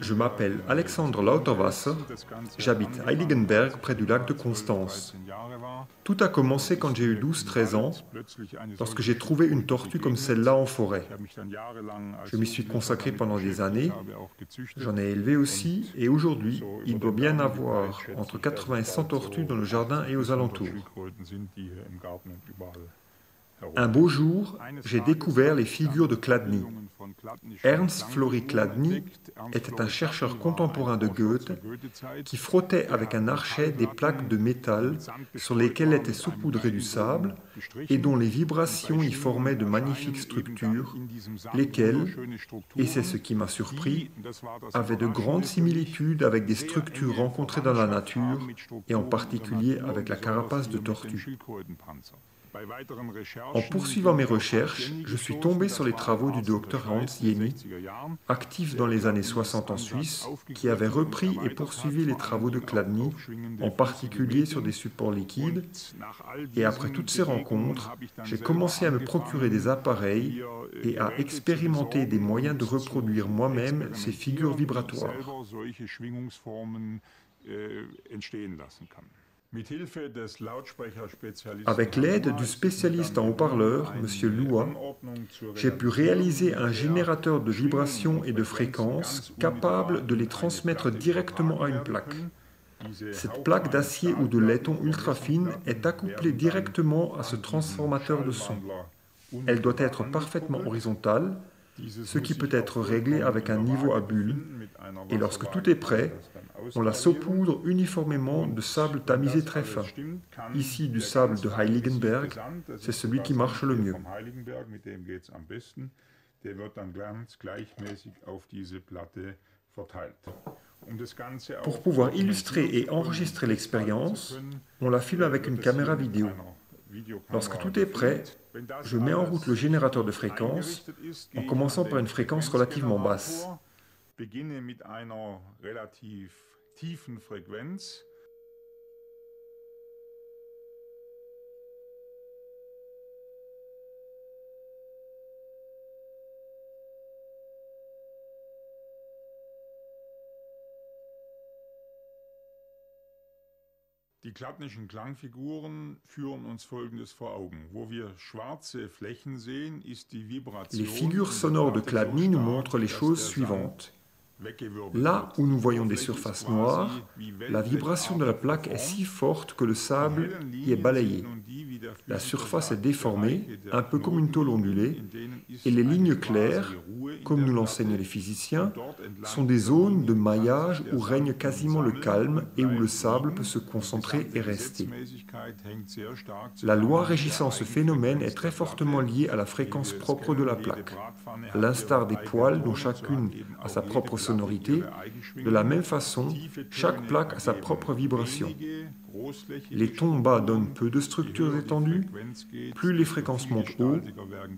Je m'appelle Alexander Lauterwasser, j'habite Heiligenberg près du lac de Constance. Tout a commencé quand j'ai eu 12-13 ans, lorsque j'ai trouvé une tortue comme celle-là en forêt. Je m'y suis consacré pendant des années, j'en ai élevé aussi, et aujourd'hui, il doit bien avoir entre 80 et 100 tortues dans le jardin et aux alentours. Un beau jour, j'ai découvert les figures de Chladni. Ernst Flori Chladni était un chercheur contemporain de Goethe qui frottait avec un archet des plaques de métal sur lesquelles était saupoudré du sable et dont les vibrations y formaient de magnifiques structures, lesquelles, et c'est ce qui m'a surpris, avaient de grandes similitudes avec des structures rencontrées dans la nature et en particulier avec la carapace de tortue. En poursuivant mes recherches, je suis tombé sur les travaux du docteur Hans Jenny, actif dans les années 60 en Suisse, qui avait repris et poursuivi les travaux de Chladni, en particulier sur des supports liquides. Et après toutes ces rencontres, j'ai commencé à me procurer des appareils et à expérimenter des moyens de reproduire moi-même ces figures vibratoires. Avec l'aide du spécialiste en haut-parleurs, M. Lua, j'ai pu réaliser un générateur de vibrations et de fréquences capable de les transmettre directement à une plaque. Cette plaque d'acier ou de laiton ultra fine est accouplée directement à ce transformateur de son. Elle doit être parfaitement horizontale, ce qui peut être réglé avec un niveau à bulles, et lorsque tout est prêt, on la saupoudre uniformément de sable tamisé très fin. Ici du sable de Heiligenberg, c'est celui qui marche le mieux. Pour pouvoir illustrer et enregistrer l'expérience, on la filme avec une caméra vidéo. Lorsque tout est prêt, je mets en route le générateur de fréquences en commençant par une fréquence relativement basse. Die Chladnischen Klangfiguren führen uns Folgendes vor Augen. Wo wir schwarze Flächen sehen, ist die Vibration. Les figures sonores de Chladni nous montrent les choses suivantes. Là où nous voyons des surfaces noires, la vibration de la plaque est si forte que le sable y est balayé. La surface est déformée, un peu comme une tôle ondulée, et les lignes claires, comme nous l'enseignent les physiciens, sont des zones de maillage où règne quasiment le calme et où le sable peut se concentrer et rester. La loi régissant ce phénomène est très fortement liée à la fréquence propre de la plaque. À l'instar des poils dont chacune a sa propre sonorité, de la même façon, chaque plaque a sa propre vibration. Les tons bas donnent peu de structures étendues, plus les fréquences montent haut,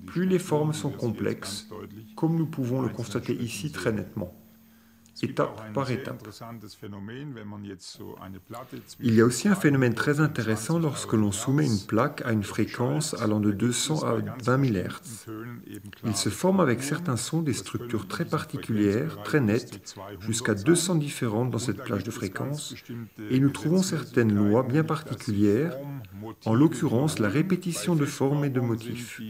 plus les formes sont complexes, comme nous pouvons le constater ici très nettement, étape par étape. Il y a aussi un phénomène très intéressant lorsque l'on soumet une plaque à une fréquence allant de 200 à 20 000 Hz. Il se forme avec certains sons des structures très particulières, très nettes, jusqu'à 200 différentes dans cette plage de fréquences, et nous trouvons certaines lois bien particulières, en l'occurrence la répétition de formes et de motifs.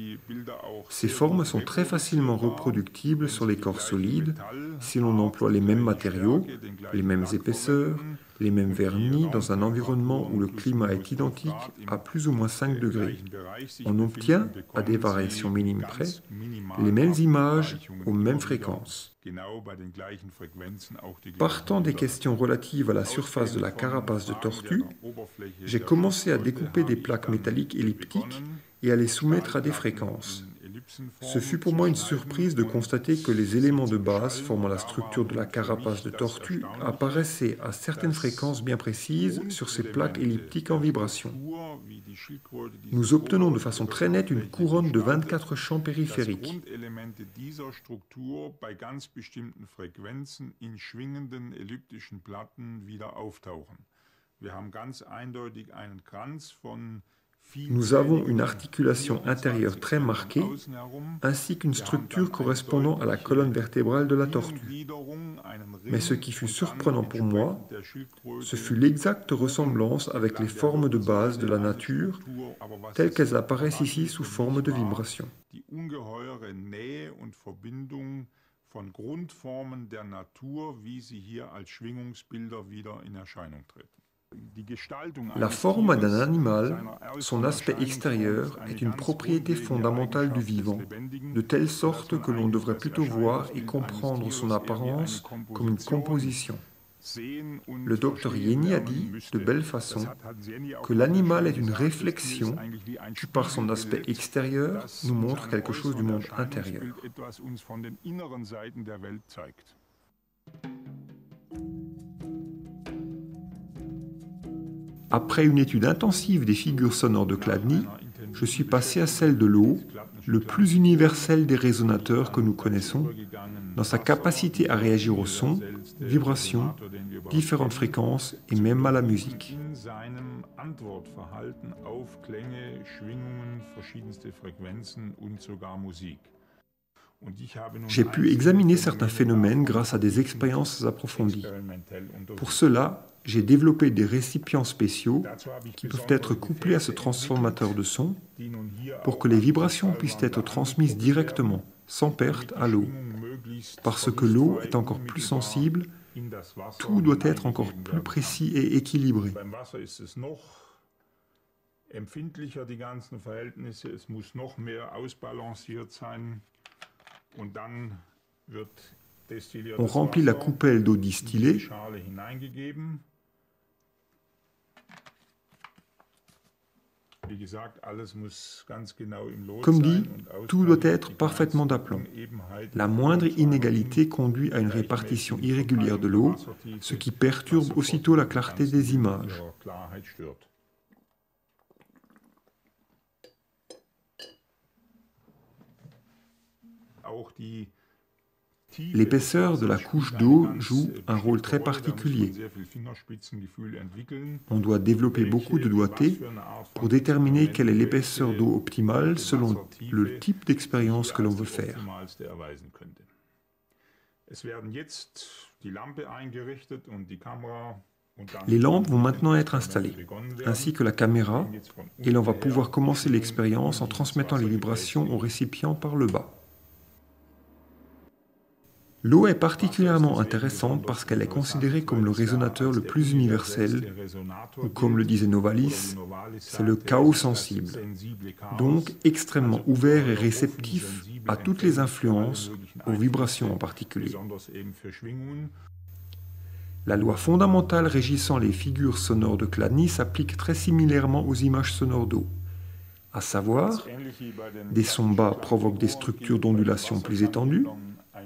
Ces formes sont très facilement reproductibles sur les corps solides si l'on emploie les mêmes matériaux, les mêmes épaisseurs, les mêmes vernis dans un environnement où le climat est identique à plus ou moins 5 degrés. On obtient, à des variations minimes près, les mêmes images aux mêmes fréquences. Partant des questions relatives à la surface de la carapace de tortue, j'ai commencé à découper des plaques métalliques elliptiques et à les soumettre à des fréquences. Ce fut pour moi une surprise de constater que les éléments de base formant la structure de la carapace de tortue apparaissaient à certaines fréquences bien précises sur ces plaques elliptiques en vibration. Nous obtenons de façon très nette une couronne de 24 champs périphériques. Nous avons une articulation intérieure très marquée, ainsi qu'une structure correspondant à la colonne vertébrale de la tortue. Mais ce qui fut surprenant pour moi, ce fut l'exacte ressemblance avec les formes de base de la nature, telles qu'elles apparaissent ici sous forme de vibration. La forme d'un animal, son aspect extérieur, est une propriété fondamentale du vivant, de telle sorte que l'on devrait plutôt voir et comprendre son apparence comme une composition. Le docteur Jenny a dit, de belle façon, que l'animal est une réflexion qui, par son aspect extérieur, nous montre quelque chose du monde intérieur. Après une étude intensive des figures sonores de Chladni, je suis passé à celle de l'eau, le plus universel des résonateurs que nous connaissons, dans sa capacité à réagir aux sons, vibrations, différentes fréquences et même à la musique. J'ai pu examiner certains phénomènes grâce à des expériences approfondies. Pour cela, j'ai développé des récipients spéciaux qui peuvent être couplés à ce transformateur de son pour que les vibrations puissent être transmises directement, sans perte, à l'eau. Parce que l'eau est encore plus sensible, tout doit être encore plus précis et équilibré. On remplit la coupelle d'eau distillée. Comme dit, tout doit être parfaitement d'aplomb. La moindre inégalité conduit à une répartition irrégulière de l'eau, ce qui perturbe aussitôt la clarté des images. L'épaisseur de la couche d'eau joue un rôle très particulier. On doit développer beaucoup de doigté pour déterminer quelle est l'épaisseur d'eau optimale selon le type d'expérience que l'on veut faire. Les lampes vont maintenant être installées, ainsi que la caméra, et l'on va pouvoir commencer l'expérience en transmettant les vibrations au récipient par le bas. L'eau est particulièrement intéressante parce qu'elle est considérée comme le résonateur le plus universel, ou comme le disait Novalis, c'est le chaos sensible, donc extrêmement ouvert et réceptif à toutes les influences, aux vibrations en particulier. La loi fondamentale régissant les figures sonores de Chladni s'applique très similairement aux images sonores d'eau, à savoir, des sons bas provoquent des structures d'ondulation plus étendues,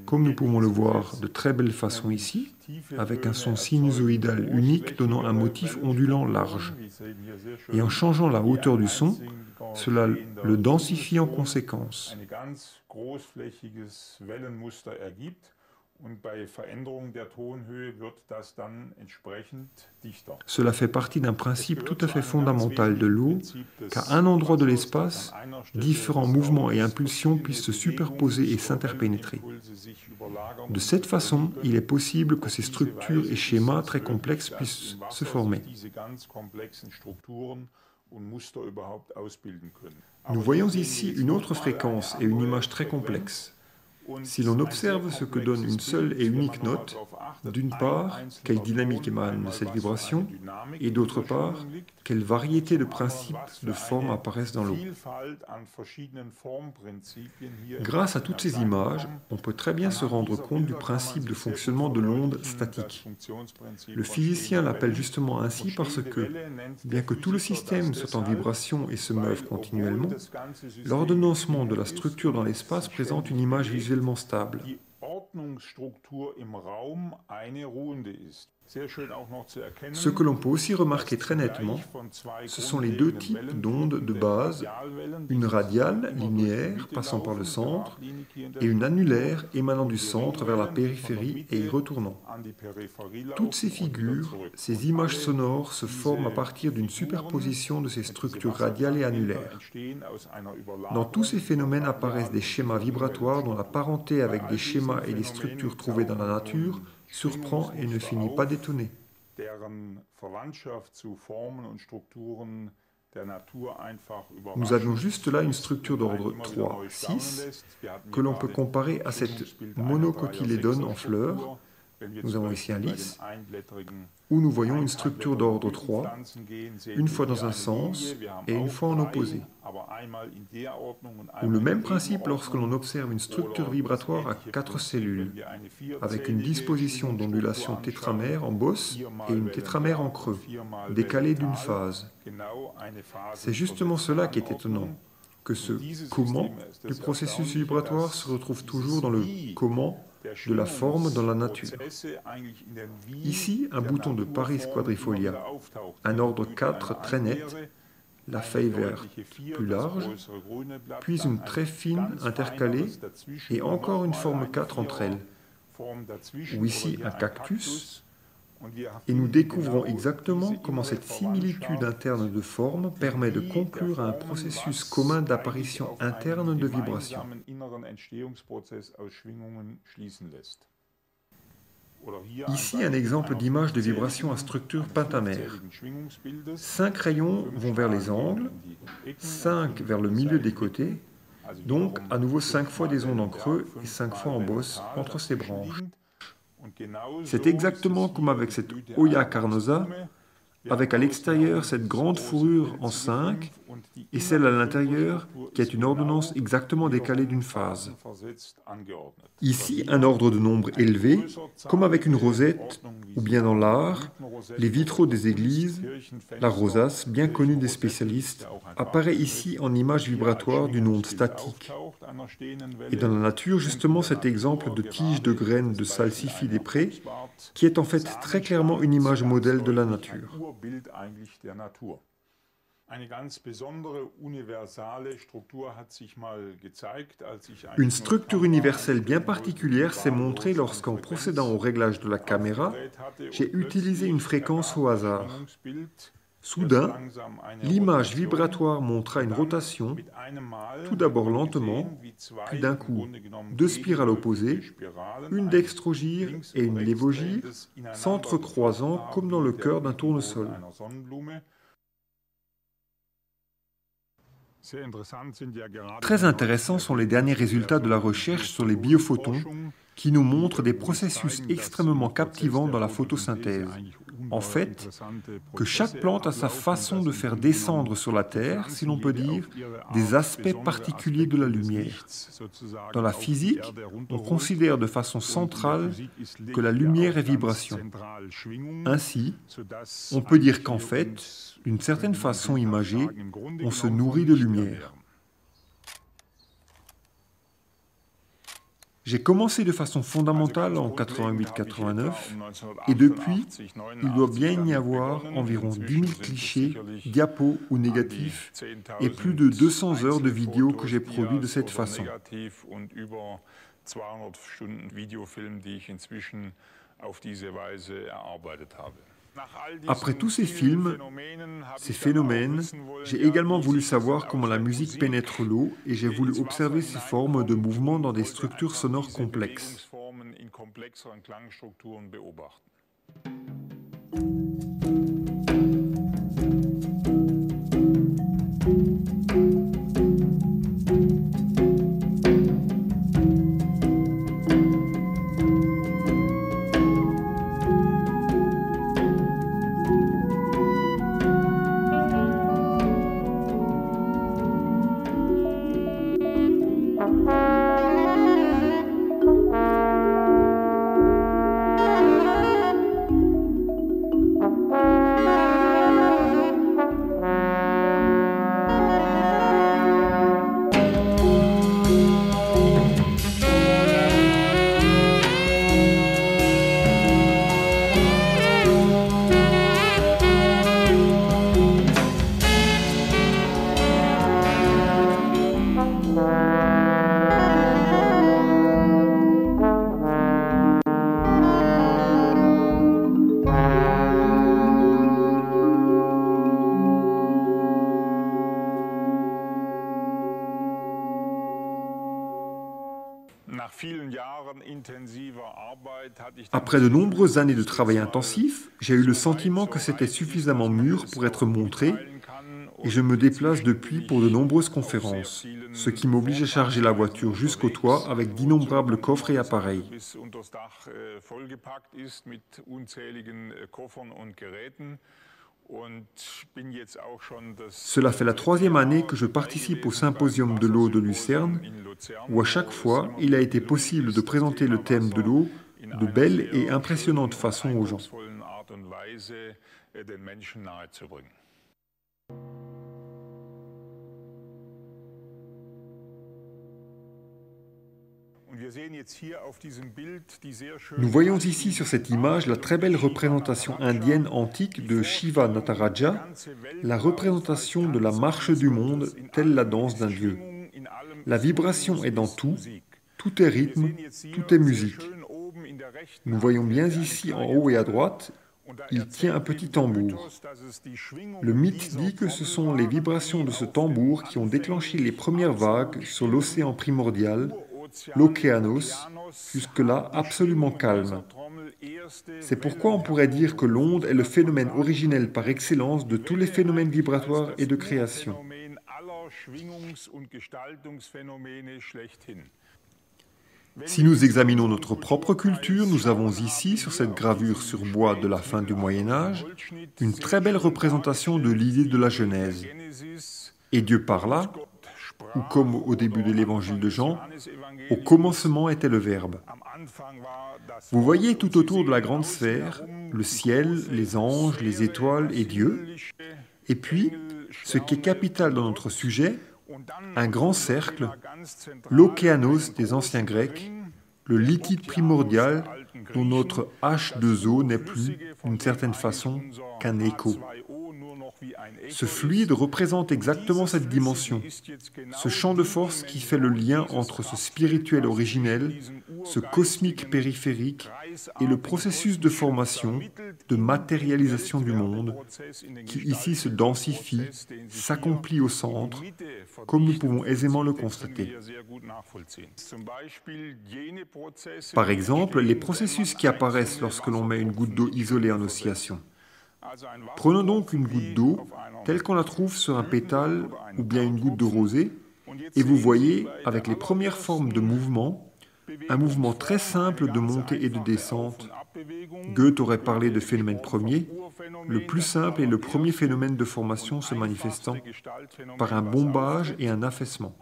comme nous pouvons le voir de très belle façon ici, avec un son sinusoïdal unique donnant un motif ondulant large. Et en changeant la hauteur du son, cela le densifie en conséquence. Cela fait partie d'un principe tout à fait fondamental de l'eau, qu'à un endroit de l'espace, différents mouvements et impulsions puissent se superposer et s'interpénétrer. De cette façon, il est possible que ces structures et schémas très complexes puissent se former. Nous voyons ici une autre fréquence et une image très complexe. Si l'on observe ce que donne une seule et unique note, D'une part, quelle dynamique émane de cette vibration, et d'autre part, quelle variété de principes, de formes apparaissent dans l'eau. Grâce à toutes ces images, on peut très bien se rendre compte du principe de fonctionnement de l'onde statique. Le physicien l'appelle justement ainsi parce que, bien que tout le système soit en vibration et se meuve continuellement, l'ordonnancement de la structure dans l'espace présente une image visuellement stable. Ce que l'on peut aussi remarquer très nettement, ce sont les deux types d'ondes de base, une radiale, linéaire, passant par le centre, et une annulaire émanant du centre vers la périphérie et y retournant. Toutes ces figures, ces images sonores se forment à partir d'une superposition de ces structures radiales et annulaires. Dans tous ces phénomènes apparaissent des schémas vibratoires dont la parenté avec des schémas et des structures trouvées dans la nature surprend et ne finit pas d'étonner. Nous avions juste là une structure d'ordre 3, 6, que l'on peut comparer à cette monocotylédone en fleurs. Nous avons ici un lys, où nous voyons une structure d'ordre 3, une fois dans un sens et une fois en opposé. Ou le même principe lorsque l'on observe une structure vibratoire à 4 cellules, avec une disposition d'ondulation tétramère en bosse et une tétramère en creux, décalée d'une phase. C'est justement cela qui est étonnant, que ce « comment » du processus vibratoire se retrouve toujours dans le « comment » de la forme dans la nature. Ici, un bouton de Paris quadrifolia, un ordre 4 très net, la feuille verte plus large, puis une très fine intercalée et encore une forme 4 entre elles, ou ici un cactus, et nous découvrons exactement comment cette similitude interne de forme permet de conclure à un processus commun d'apparition interne de vibration. Ici, un exemple d'image de vibration à structure pentamère. 5 rayons vont vers les angles, 5 vers le milieu des côtés, donc à nouveau 5 fois des ondes en creux et 5 fois en bosse entre ces branches. C'est exactement comme avec cette Hoya carnosa, avec à l'extérieur cette grande fourrure en 5 et celle à l'intérieur qui est une ordonnance exactement décalée d'une phase. Ici, un ordre de nombre élevé, comme avec une rosette ou bien dans l'art, les vitraux des églises, la rosace, bien connue des spécialistes, apparaît ici en image vibratoire d'une onde statique. Et dans la nature, justement cet exemple de tige de graines de salsifis des prés, qui est en fait très clairement une image modèle de la nature. Une structure universelle bien particulière s'est montrée lorsqu'en procédant au réglage de la caméra, j'ai utilisé une fréquence au hasard. Soudain, l'image vibratoire montra une rotation, tout d'abord lentement, puis d'un coup, 2 spirales opposées, une dextrogire et une lévogire, s'entrecroisant comme dans le cœur d'un tournesol. Très intéressants sont les derniers résultats de la recherche sur les biophotons qui nous montrent des processus extrêmement captivants dans la photosynthèse. En fait, que chaque plante a sa façon de faire descendre sur la Terre, si l'on peut dire, des aspects particuliers de la lumière. Dans la physique, on considère de façon centrale que la lumière est vibration. Ainsi, on peut dire qu'en fait, d'une certaine façon imagée, on se nourrit de lumière. J'ai commencé de façon fondamentale en 88-89 et depuis, il doit bien y avoir environ 10 000 clichés, diapos ou négatifs et plus de 200 heures de vidéos que j'ai produits de cette façon. Après tous ces films, ces phénomènes, j'ai également voulu savoir comment la musique pénètre l'eau et j'ai voulu observer ces formes de mouvement dans des structures sonores complexes. Après de nombreuses années de travail intensif, j'ai eu le sentiment que c'était suffisamment mûr pour être montré et je me déplace depuis pour de nombreuses conférences, ce qui m'oblige à charger la voiture jusqu'au toit avec d'innombrables coffres et appareils. Cela fait la 3e année que je participe au symposium de l'eau de Lucerne, où à chaque fois, il a été possible de présenter le thème de l'eau de belle et impressionnante façon aux gens. Nous voyons ici sur cette image la très belle représentation indienne antique de Shiva Nataraja, la représentation de la marche du monde telle la danse d'un dieu. La vibration est dans tout, tout est rythme, tout est musique. Nous voyons bien ici en haut et à droite, il tient un petit tambour. Le mythe dit que ce sont les vibrations de ce tambour qui ont déclenché les premières vagues sur l'océan primordial, l'Océanos, jusque-là absolument calme. C'est pourquoi on pourrait dire que l'onde est le phénomène originel par excellence de tous les phénomènes vibratoires et de création. Si nous examinons notre propre culture, nous avons ici, sur cette gravure sur bois de la fin du Moyen-Âge, une très belle représentation de l'idée de la Genèse. Et Dieu parla, ou comme au début de l'évangile de Jean, au commencement était le Verbe. Vous voyez tout autour de la grande sphère, le ciel, les anges, les étoiles et Dieu. Et puis, ce qui est capital dans notre sujet, un grand cercle, l'Océanos des anciens Grecs, le liquide primordial dont notre H2O n'est plus, d'une certaine façon, qu'un écho. Ce fluide représente exactement cette dimension, ce champ de force qui fait le lien entre ce spirituel originel, ce cosmique périphérique et le processus de formation, de matérialisation du monde, qui ici se densifie, s'accomplit au centre, comme nous pouvons aisément le constater. Par exemple, les processus qui apparaissent lorsque l'on met une goutte d'eau isolée en oscillation. Prenons donc une goutte d'eau, telle qu'on la trouve sur un pétale ou bien une goutte de rosée, et vous voyez, avec les premières formes de mouvement, un mouvement très simple de montée et de descente. Goethe aurait parlé de phénomène premier, le plus simple est le premier phénomène de formation se manifestant par un bombage et un affaissement.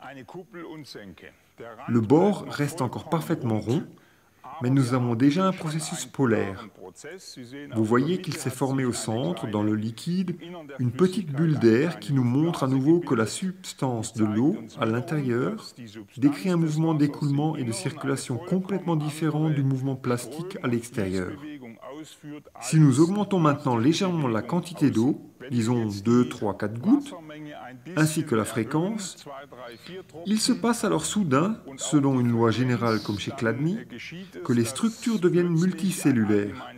Le bord reste encore parfaitement rond, mais nous avons déjà un processus polaire. Vous voyez qu'il s'est formé au centre, dans le liquide, une petite bulle d'air qui nous montre à nouveau que la substance de l'eau, à l'intérieur, décrit un mouvement d'écoulement et de circulation complètement différent du mouvement plastique à l'extérieur. Si nous augmentons maintenant légèrement la quantité d'eau, disons 2, 3, 4 gouttes, ainsi que la fréquence, il se passe alors soudain, selon une loi générale comme chez Chladni, que les structures deviennent multicellulaires.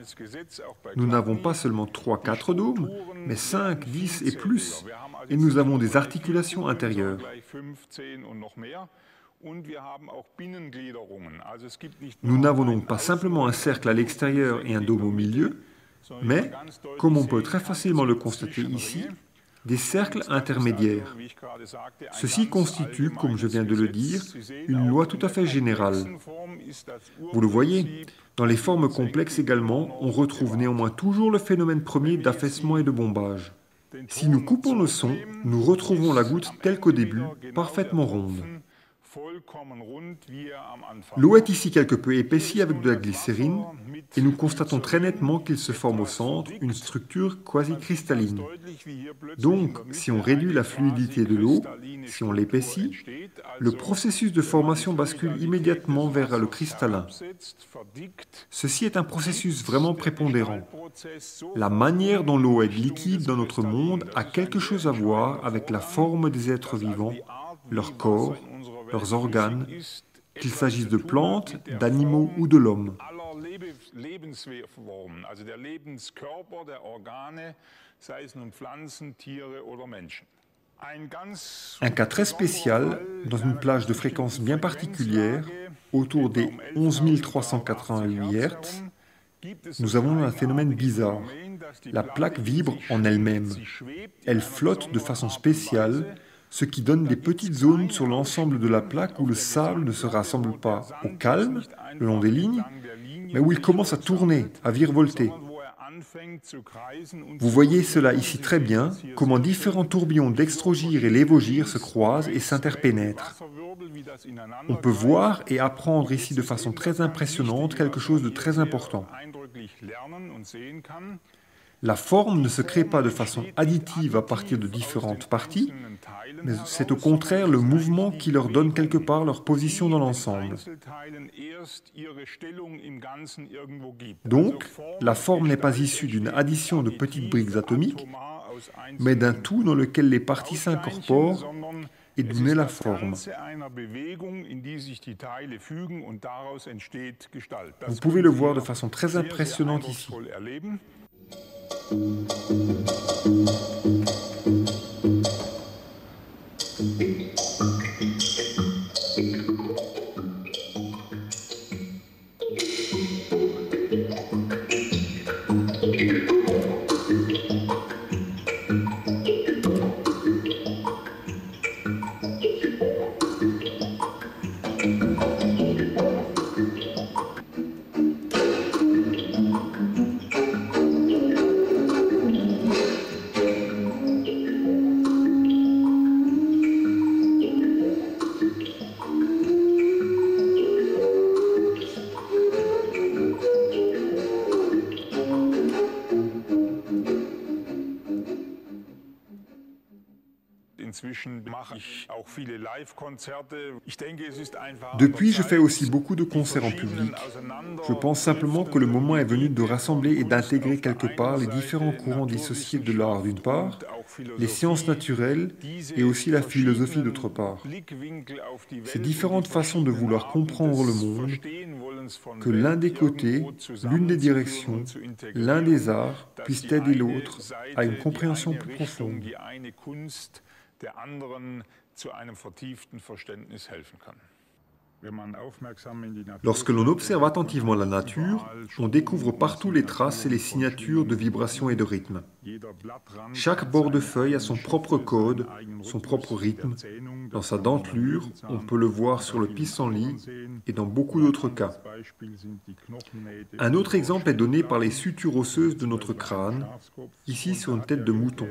Nous n'avons pas seulement 3, 4 dômes, mais 5, 10 et plus, et nous avons des articulations intérieures. Nous n'avons donc pas simplement un cercle à l'extérieur et un dôme au milieu, mais, comme on peut très facilement le constater ici, des cercles intermédiaires. Ceci constitue, comme je viens de le dire, une loi tout à fait générale. Vous le voyez, dans les formes complexes également, on retrouve néanmoins toujours le phénomène premier d'affaissement et de bombage. Si nous coupons le son, nous retrouvons la goutte telle qu'au début, parfaitement ronde. L'eau est ici quelque peu épaissie avec de la glycérine et nous constatons très nettement qu'il se forme au centre une structure quasi-cristalline. Donc, si on réduit la fluidité de l'eau, si on l'épaissit, le processus de formation bascule immédiatement vers le cristallin. Ceci est un processus vraiment prépondérant. La manière dont l'eau est liquide dans notre monde a quelque chose à voir avec la forme des êtres vivants, leur corps, leurs organes, qu'il s'agisse de plantes, d'animaux ou de l'homme. Un cas très spécial, dans une plage de fréquence bien particulière, autour des 11 388 Hz, nous avons un phénomène bizarre. La plaque vibre en elle-même. Elle flotte de façon spéciale, ce qui donne des petites zones sur l'ensemble de la plaque où le sable ne se rassemble pas au calme, le long des lignes, mais où il commence à tourner, à virevolter. Vous voyez cela ici très bien, comment différents tourbillons d'extrogir et lévogir se croisent et s'interpénètrent. On peut voir et apprendre ici de façon très impressionnante quelque chose de très important. La forme ne se crée pas de façon additive à partir de différentes parties, mais c'est au contraire le mouvement qui leur donne quelque part leur position dans l'ensemble. Donc, la forme n'est pas issue d'une addition de petites briques atomiques, mais d'un tout dans lequel les parties s'incorporent et d'où naît la forme. Vous pouvez le voir de façon très impressionnante ici. Depuis, je fais aussi beaucoup de concerts en public. Je pense simplement que le moment est venu de rassembler et d'intégrer quelque part les différents courants dissociés de l'art d'une part, les sciences naturelles et aussi la philosophie d'autre part. Ces différentes façons de vouloir comprendre le monde, que l'un des côtés, l'une des directions, l'un des arts puisse aider l'autre à une compréhension plus profonde. Lorsque l'on observe attentivement la nature, on découvre partout les traces et les signatures de vibrations et de rythmes. Chaque bord de feuille a son propre code, son propre rythme. Dans sa dentelure, on peut le voir sur le pissenlit et dans beaucoup d'autres cas. Un autre exemple est donné par les sutures osseuses de notre crâne, ici sur une tête de mouton.